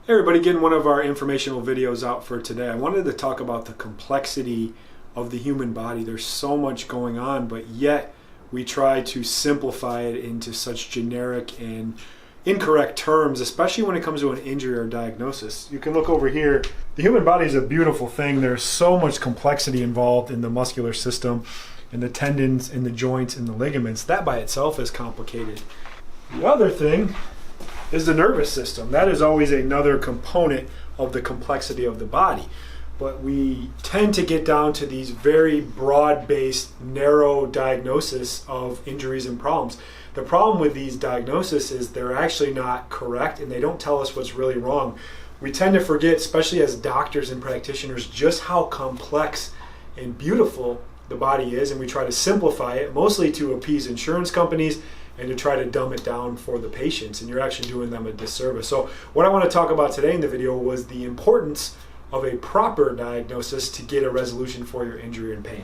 Hey everybody, getting one of our informational videos out for today. I wanted to talk about the complexity of the human body. There's so much going on, but yet we try to simplify it into such generic and incorrect terms, especially when it comes to an injury or diagnosis. You can look over here. The human body is a beautiful thing. There's so much complexity involved in the muscular system, in the tendons, in the joints, in the ligaments. That by itself is complicated. The other thing is the nervous system. That is always another component of the complexity of the body. But we tend to get down to these very broad-based, narrow diagnoses of injuries and problems. The problem with these diagnoses is they're actually not correct and they don't tell us what's really wrong. We tend to forget, especially as doctors and practitioners, just how complex and beautiful the body is, and we try to simplify it, mostly to appease insurance companies and to try to dumb it down for the patients, and you're actually doing them a disservice. So what I want to talk about today in the video was the importance of a proper diagnosis to get a resolution for your injury and pain.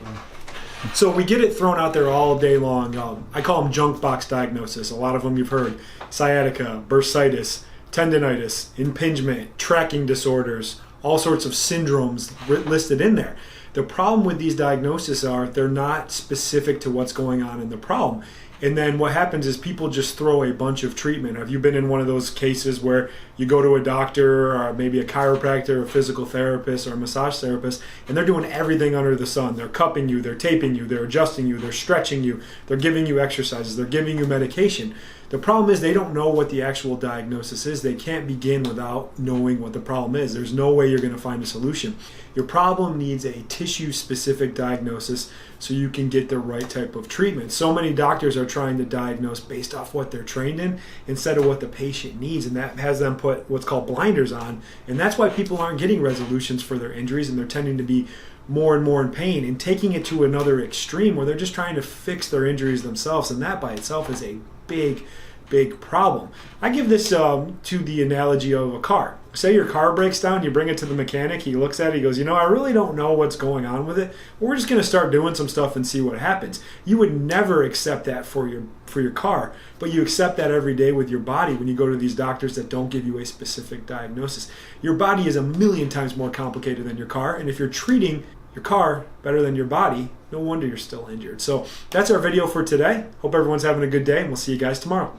So we get it thrown out there all day long. I call them junk box diagnosis. A lot of them you've heard: sciatica, bursitis, tendonitis, impingement, tracking disorders, all sorts of syndromes listed in there. The problem with these diagnoses are they're not specific to what's going on in the problem. And then what happens is people just throw a bunch of treatment. Have you been in one of those cases where you go to a doctor or maybe a chiropractor or a physical therapist or a massage therapist, and they're doing everything under the sun? They're cupping you, they're taping you, they're adjusting you, they're stretching you, they're giving you exercises, they're giving you medication. The problem is they don't know what the actual diagnosis is. They can't begin without knowing what the problem is. There's no way you're going to find a solution. Your problem needs a tissue-specific diagnosis so you can get the right type of treatment. So many doctors are trying to diagnose based off what they're trained in instead of what the patient needs, and that has them put what's called blinders on. And that's why people aren't getting resolutions for their injuries, and they're tending to be more and more in pain and taking it to another extreme where they're just trying to fix their injuries themselves, and that by itself is a big problem. I give this to the analogy of a car. Say your car breaks down, you bring it to the mechanic, he looks at it, he goes, I really don't know what's going on with it. We're just going to start doing some stuff and see what happens. You would never accept that for your car, but you accept that every day with your body when you go to these doctors that don't give you a specific diagnosis. Your body is a million times more complicated than your car, and if you're treating your car better than your body, no wonder you're still injured. So that's our video for today. Hope everyone's having a good day, and we'll see you guys tomorrow.